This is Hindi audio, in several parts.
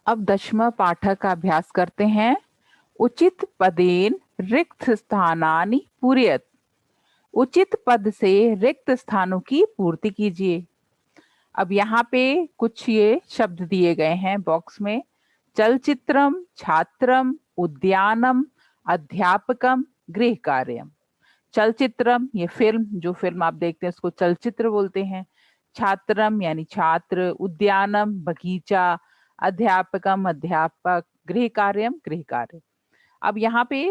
अब 10वां पाठ का अभ्यास करते हैं। उचित पदेन रिक्त स्थानानि पूरयत। उचित पद से रिक्त स्थानों की पूर्ति कीजिए। अब यहाँ पे कुछ ये शब्द दिए गए हैं बॉक्स में। चलचित्रम, छात्रम, उद्यानम, अध्यापकम, गृह कार्यम। चलचित्रम ये फिल्म, जो फिल्म आप देखते हैं उसको चलचित्र बोलते हैं। छात्रम यानी छात्र, उद्यानम बगीचा, अध्यापकम अध्यापक, गृह कार्यम गृह कार्य। अब यहाँ पे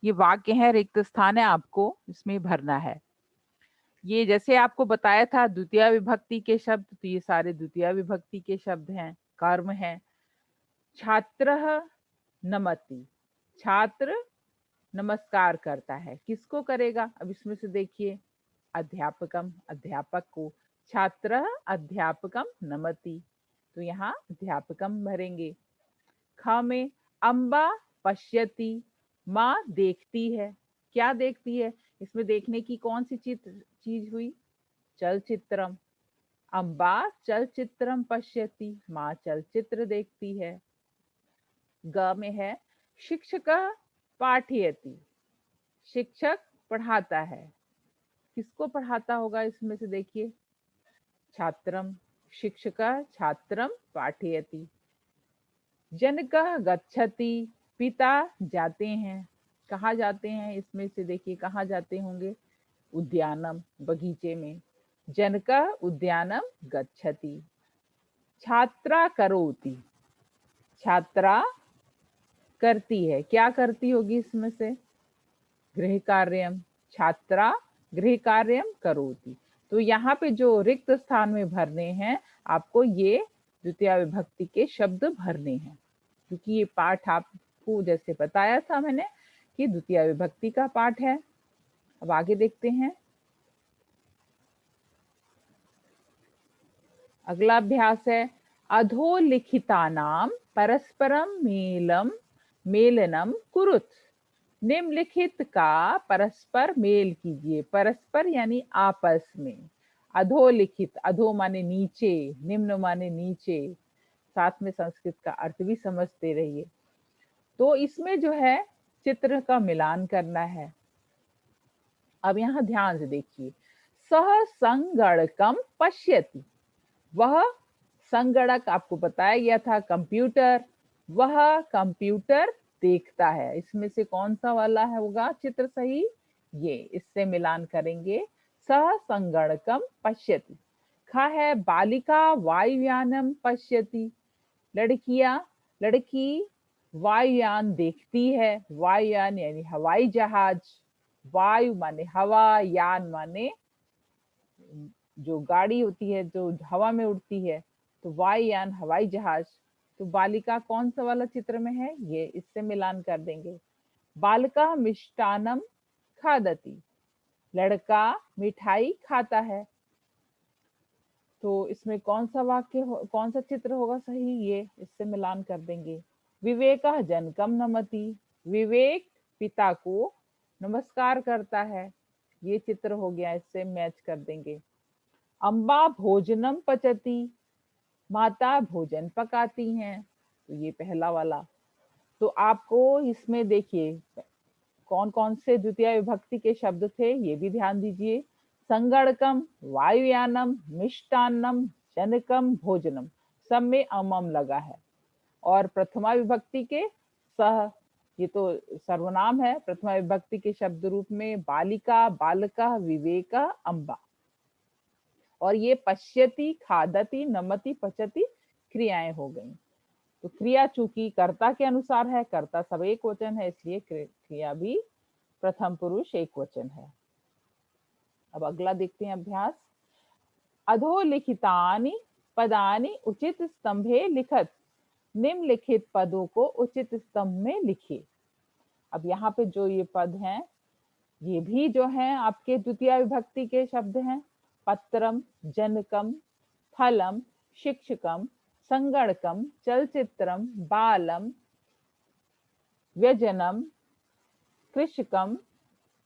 ये वाक्य है, रिक्त स्थान है, आपको इसमें भरना है। ये जैसे आपको बताया था द्वितीय विभक्ति के शब्द, तो ये सारे द्वितीय विभक्ति के शब्द हैं, कर्म हैं। छात्रः नमति, छात्र नमस्कार करता है। किसको करेगा? अब इसमें से देखिए, अध्यापकम अध्यापक को, छात्र अध्यापकम नमति, तो यहाँ अध्यापकम भरेंगे। ख में अम्बा पश्यति, माँ देखती है। क्या देखती है? इसमें देखने की कौन सी चीज हुई? चलचित्रम। अम्बा चलचित्रम पश्यति, माँ चलचित्र देखती है। ग में है शिक्षक पाठयति, शिक्षक पढ़ाता है। किसको पढ़ाता होगा इसमें से? देखिए, छात्रम, शिक्षक छात्रम पाठयति। जनकः गच्छति, पिता जाते हैं। कहाँ जाते हैं? इसमें से देखिए कहाँ जाते होंगे? उद्यानम बगीचे में। जनकः उद्यानम गच्छति। छात्रा करोति, छात्रा करती है। क्या करती होगी इसमें से? गृह कार्यम। छात्रा गृह कार्यम करोति। तो यहाँ पे जो रिक्त स्थान में भरने हैं आपको, ये द्वितीय विभक्ति के शब्द भरने हैं, क्योंकि ये पाठ आपको जैसे बताया था मैंने कि द्वितीय विभक्ति का पाठ है। अब आगे देखते हैं। अगला अभ्यास है अधोलिखितानाम परस्परम मेलनम कुरुत। निम्नलिखित का परस्पर मेल कीजिए। परस्पर यानी आपस में। अधोलिखित, अधो माने नीचे, निम्न माने नीचे, साथ में संस्कृत का अर्थ भी समझते रहिए। तो इसमें जो है चित्र का मिलान करना है। अब यहाँ ध्यान से देखिए, सह संगणकम पश्यति, वह संगणक आपको बताया गया था कंप्यूटर, वह कंप्यूटर देखता है। इसमें से कौन सा वाला है होगा चित्र सही? ये, इससे मिलान करेंगे। सह संगणकम पश्यति। ख है बालिका वायुयानम पश्यति, लड़कियां, लड़की वायुयान देखती है। वायुयान यानी हवाई जहाज। वायु माने हवा, यान माने जो गाड़ी होती है जो हवा में उड़ती है, तो वायुयान हवाई जहाज। तो बालिका कौन सा वाला चित्र में है? ये, इससे मिलान कर देंगे। बालिका मिष्टानम खादती, लड़का मिठाई खाता है। तो इसमें कौन सा वाक्य कौन सा चित्र होगा सही? ये, इससे मिलान कर देंगे। विवेक जनकम नमति, विवेक पिता को नमस्कार करता है। ये चित्र हो गया, इससे मैच कर देंगे। अम्बा भोजनम पचती, माता भोजन पकाती हैं। तो ये पहला वाला। तो आपको इसमें देखिए कौन कौन से द्वितीय विभक्ति के शब्द थे ये भी ध्यान दीजिए। संगणकम, वायुयानम, मिष्टान्नम, जनकम, भोजनम, सब में अम लगा है। और प्रथमा विभक्ति के सह, ये तो सर्वनाम है। प्रथमा विभक्ति के शब्द रूप में बालिका, बालका, विवेक, अम्बा। और ये पश्यति, खादति, नमति, पचति क्रियाएं हो गई। तो क्रिया चूंकि कर्ता के अनुसार है, कर्ता सब एक वचन है, इसलिए क्रिया भी प्रथम पुरुष एक वचन है। अब अगला देखते हैं अभ्यास। अधोलिखितानि पदानि उचित स्तंभे लिखत, निम्नलिखित पदों को उचित स्तंभ में लिखिए। अब यहाँ पे जो ये पद हैं ये भी जो हैं आपके द्वितीय विभक्ति के शब्द हैं। पत्रम, जनकम, फलम, शिक्षकम, संगणकम, चलचित्रम, बालम, व्यजनम, कृषकम,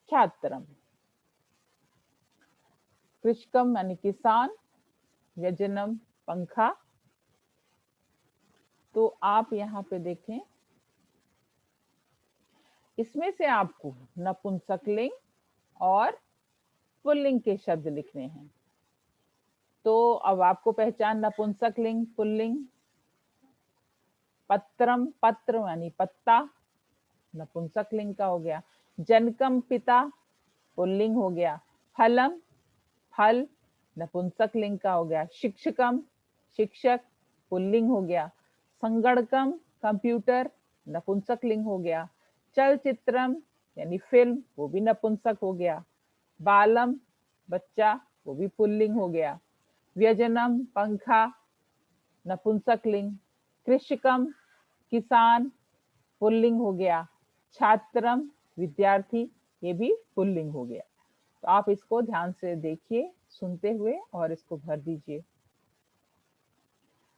छात्रम। कृषकम यानी किसान, व्यजनम पंखा। तो आप यहाँ पे देखें, इसमें से आपको नपुंसकलिंग और पुल्लिंग के शब्द लिखने हैं। तो अब आपको पहचान नपुंसकलिंग पुल्लिंग। पत्रम, पत्र यानी पत्ता, नपुंसकलिंग का हो गया। जनकम, पिता, पुल्लिंग हो गया। फलम, फल, नपुंसकलिंग का हो गया। शिक्षकम, शिक्षक, पुल्लिंग हो गया। संगणकम, कंप्यूटर, नपुंसकलिंग हो गया। चलचित्रम यानी फिल्म, वो भी नपुंसक हो गया। बालम, बच्चा, वो भी पुल्लिंग हो गया। व्यजनम, पंखा, नपुंसकलिंग। कृषकम, किसान, पुल्लिंग हो गया। छात्रम, विद्यार्थी, ये भी पुल्लिंग हो गया। तो आप इसको ध्यान से देखिए सुनते हुए और इसको भर दीजिए।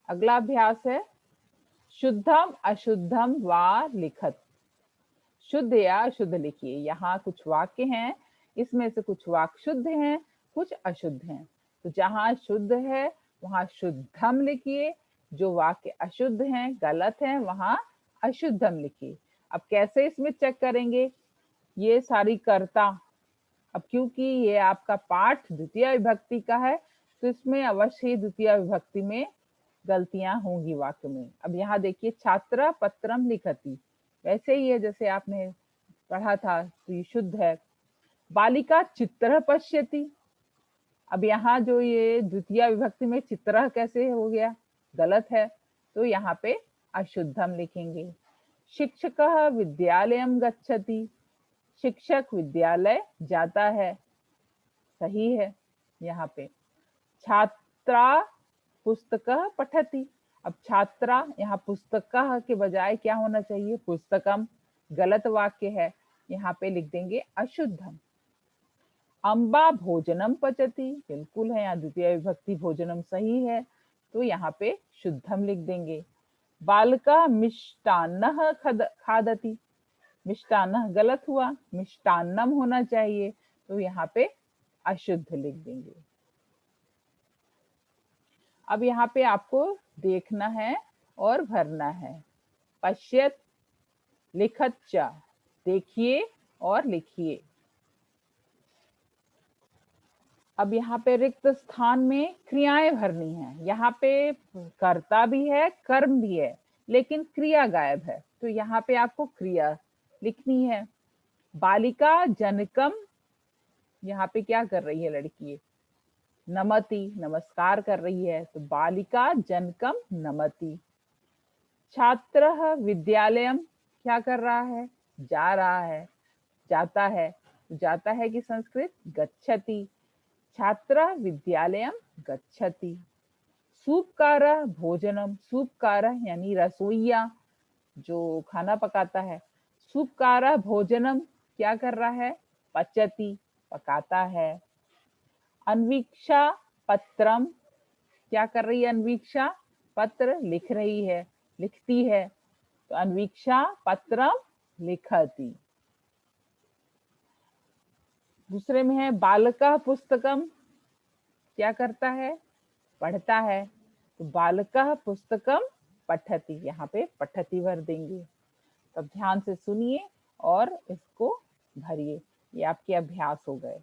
अगला अभ्यास है शुद्धम अशुद्धम वा लिखत। शुद्ध या अशुद्ध लिखिए। यहाँ कुछ वाक्य हैं, इसमें से कुछ वाक्य शुद्ध हैं, कुछ अशुद्ध हैं। तो जहाँ शुद्ध है वहां शुद्धम लिखिए, जो वाक्य अशुद्ध हैं, गलत हैं, वहां अशुद्धम लिखिए। अब कैसे इसमें चेक करेंगे? ये सारी कर्ता, अब क्योंकि ये आपका पाठ द्वितीय विभक्ति का है तो इसमें अवश्य ही द्वितीय विभक्ति में गलतियां होंगी वाक्य में। अब यहाँ देखिए, छात्रा पत्रम लिखती, वैसे ही है जैसे आपने पढ़ा था, तो ये शुद्ध है। बालिका चित्र पश्यति, अब यहाँ जो ये द्वितीय विभक्ति में चित्र कैसे हो गया? गलत है, तो यहाँ पे अशुद्धम लिखेंगे। शिक्षक विद्यालयम गच्छति, शिक्षक विद्यालय जाता है, सही है यहाँ पे। छात्रा पुस्तकः पठति, अब छात्रा, यहाँ पुस्तकः के बजाय क्या होना चाहिए? पुस्तकम, गलत वाक्य है, यहाँ पे लिख देंगे अशुद्धम। अम्बा भोजनम पचति, बिल्कुल है, यहाँ द्वितीय विभक्ति भोजनम सही है, तो यहाँ पे शुद्धम लिख देंगे। बालका मिष्टान्नः खादति, मिष्टान्नः गलत हुआ, मिष्टान्नम होना चाहिए, तो यहाँ पे अशुद्ध लिख देंगे। अब यहाँ पे आपको देखना है और भरना है। पश्यत, लिखत च, देखिए और लिखिए। अब यहाँ पे रिक्त स्थान में क्रियाएं भरनी है। यहाँ पे कर्ता भी है, कर्म भी है, लेकिन क्रिया गायब है, तो यहाँ पे आपको क्रिया लिखनी है। बालिका जनकम, यहाँ पे क्या कर रही है लड़की? नमति, नमस्कार कर रही है, तो बालिका जनकम नमति। छात्रः विद्यालयम, क्या कर रहा है? जा रहा है, जाता है, तो जाता है कि संस्कृत गच्छति। छात्रः विद्यालयम गच्छति। सूपकारः भोजनम, सूपकारः यानी रसोइया, जो खाना पकाता है। सूपकारः भोजनम, क्या कर रहा है? पचति, पकाता है। अन्वीक्षा पत्रम, क्या कर रही है अन्वीक्षा? पत्र लिख रही है, लिखती है, तो अन्वीक्षा पत्रम लिखती। दूसरे में है बालका पुस्तकम, क्या करता है? पढ़ता है, तो बालका पुस्तकम पठति, यहाँ पे पठति भर देंगे। तब ध्यान से सुनिए और इसको भरिए। ये आपके अभ्यास हो गए।